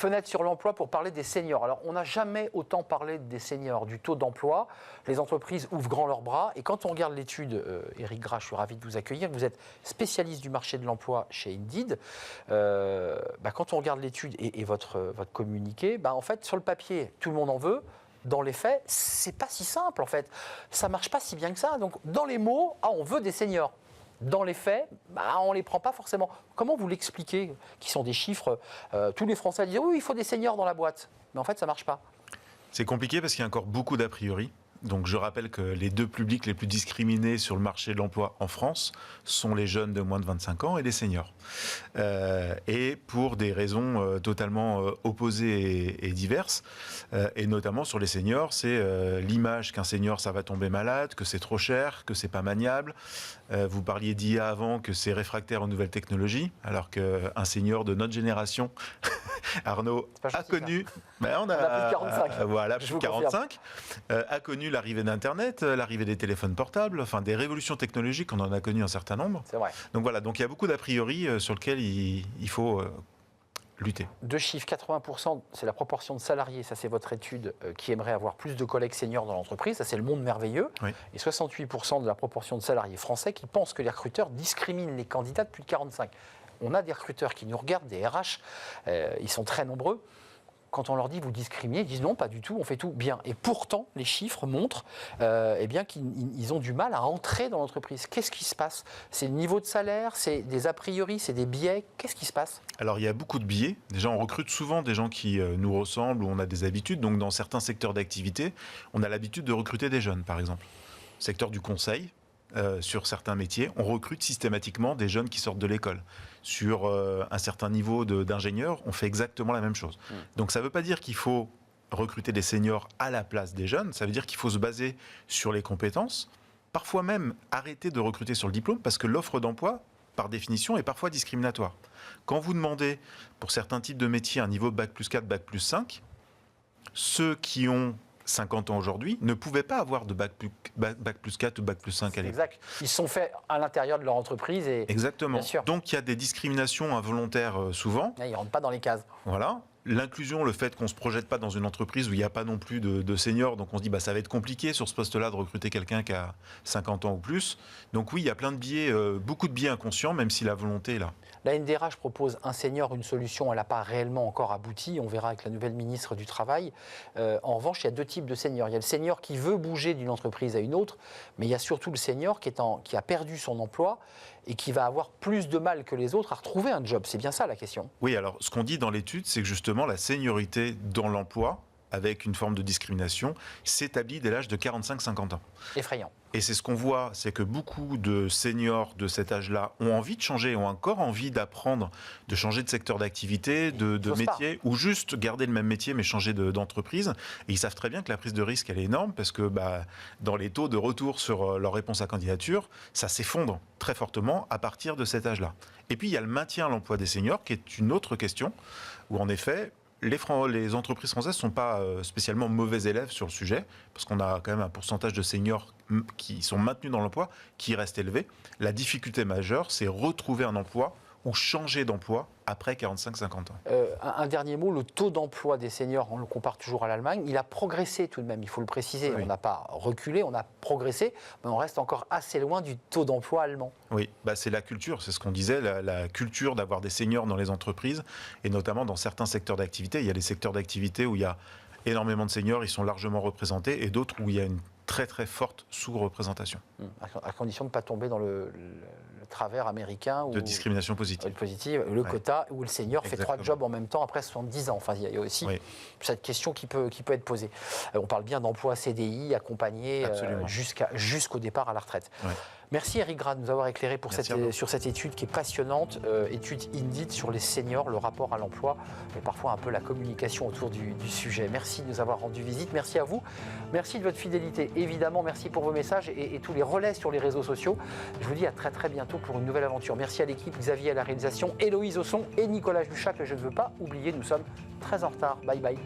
Fenêtre sur l'emploi pour parler des seniors. Alors, on n'a jamais autant parlé des seniors, du taux d'emploi. Les entreprises ouvrent grand leurs bras. Et quand on regarde l'étude, Éric Gras, je suis ravi de vous accueillir. Vous êtes spécialiste du marché de l'emploi chez Indeed. Quand on regarde l'étude et votre communiqué, en fait, sur le papier, tout le monde en veut. Dans les faits, c'est pas si simple en fait. Ça marche pas si bien que ça. Donc, dans les mots, on veut des seniors. Dans les faits, on ne les prend pas forcément. Comment vous l'expliquez, qui sont des chiffres tous les Français disent oui, il faut des seniors dans la boîte. Mais en fait, ça ne marche pas. C'est compliqué parce qu'il y a encore beaucoup d'a priori. Donc je rappelle que les deux publics les plus discriminés sur le marché de l'emploi en France sont les jeunes de moins de 25 ans et les seniors. Et pour des raisons totalement opposées et diverses. Et notamment sur les seniors, c'est l'image qu'un senior, ça va tomber malade, que c'est trop cher, que c'est pas maniable. Vous parliez d'IA avant, que c'est réfractaire aux nouvelles technologies, alors qu'un senior de notre génération, Arnaud, a connu... on a plus de 45. Voilà, plus de 45. A connu l'arrivée d'Internet, l'arrivée des téléphones portables, enfin des révolutions technologiques, on en a connu un certain nombre. C'est vrai. Donc voilà, donc il y a beaucoup d'a priori sur lesquels il faut lutter. Deux chiffres, 80%, c'est la proportion de salariés, ça c'est votre étude, qui aimerait avoir plus de collègues seniors dans l'entreprise, ça c'est le monde merveilleux. Oui. Et 68% de la proportion de salariés français qui pensent que les recruteurs discriminent les candidats de plus de 45. On a des recruteurs qui nous regardent, des RH, ils sont très nombreux. Quand on leur dit vous discriminez, ils disent non, pas du tout, on fait tout bien. Et pourtant, les chiffres montrent qu'ils ont du mal à entrer dans l'entreprise. Qu'est-ce qui se passe? C'est le niveau de salaire, c'est des a priori, c'est des biais. Qu'est-ce qui se passe? Alors, il y a beaucoup de biais. Déjà, on recrute souvent des gens qui nous ressemblent ou on a des habitudes. Donc, dans certains secteurs d'activité, on a l'habitude de recruter des jeunes, par exemple. Secteur du conseil. Sur certains métiers, on recrute systématiquement des jeunes qui sortent de l'école. Sur un certain niveau d'ingénieur, on fait exactement la même chose. Donc ça ne veut pas dire qu'il faut recruter des seniors à la place des jeunes, ça veut dire qu'il faut se baser sur les compétences, parfois même arrêter de recruter sur le diplôme, parce que l'offre d'emploi, par définition, est parfois discriminatoire. Quand vous demandez, pour certains types de métiers, un niveau Bac plus 4, Bac plus 5, ceux qui ont 50 ans aujourd'hui, ne pouvaient pas avoir de bac plus 4 ou bac plus 5 à l'époque. Exact. Ils se sont faits à l'intérieur de leur entreprise. Exactement. Bien sûr. Donc il y a des discriminations involontaires souvent. Ils ne rentrent pas dans les cases. Voilà. L'inclusion, le fait qu'on ne se projette pas dans une entreprise où il n'y a pas non plus de seniors, donc on se dit ça va être compliqué sur ce poste-là de recruter quelqu'un qui a 50 ans ou plus. Donc oui, il y a plein de biais, beaucoup de biais inconscients, même si la volonté est là. La NDRH propose un senior, une solution, elle n'a pas réellement encore abouti, on verra avec la nouvelle ministre du Travail. En revanche, il y a deux types de seniors. Il y a le senior qui veut bouger d'une entreprise à une autre, mais il y a surtout le senior qui a perdu son emploi et qui va avoir plus de mal que les autres à retrouver un job. C'est bien ça la question. Oui, alors ce qu'on dit dans l'étude, c'est que justement la seniorité dans l'emploi, avec une forme de discrimination, s'établit dès l'âge de 45-50 ans. Effrayant. Et c'est ce qu'on voit, c'est que beaucoup de seniors de cet âge-là ont envie de changer, ont encore envie d'apprendre, de changer de secteur d'activité, de métier, ou juste garder le même métier mais changer d'entreprise. Et ils savent très bien que la prise de risque, elle est énorme, parce que dans les taux de retour sur leur réponse à candidature, ça s'effondre très fortement à partir de cet âge-là. Et puis il y a le maintien à l'emploi des seniors, qui est une autre question, où en effet, les entreprises françaises ne sont pas spécialement mauvais élèves sur le sujet, parce qu'on a quand même un pourcentage de seniors qui sont maintenus dans l'emploi qui reste élevé. La difficulté majeure, c'est retrouver un emploi ou changer d'emploi après 45-50 ans. Un dernier mot, le taux d'emploi des seniors, on le compare toujours à l'Allemagne, il a progressé tout de même, il faut le préciser. Oui. On n'a pas reculé, on a progressé, mais on reste encore assez loin du taux d'emploi allemand. Oui, c'est la culture, c'est ce qu'on disait, la culture d'avoir des seniors dans les entreprises, et notamment dans certains secteurs d'activité. Il y a des secteurs d'activité où il y a énormément de seniors, ils sont largement représentés, et d'autres où il y a une très très forte sous-représentation. À condition de ne pas tomber dans le travers américain. De discrimination positive. Le quota, où le senior fait 3 jobs en même temps après 70 ans. Enfin, il y a aussi cette question qui peut être posée. On parle bien d'emploi CDI, accompagné jusqu'au départ à la retraite. Ouais. Merci Éric Gras de nous avoir éclairé sur cette étude qui est passionnante, étude Indeed sur les seniors, le rapport à l'emploi, et parfois un peu la communication autour du sujet. Merci de nous avoir rendu visite, merci à vous, merci de votre fidélité, évidemment, merci pour vos messages et tous les relais sur les réseaux sociaux. Je vous dis à très très bientôt pour une nouvelle aventure. Merci à l'équipe, Xavier à la réalisation, Héloïse au son et Nicolas Juchac, que je ne veux pas oublier, nous sommes très en retard. Bye bye.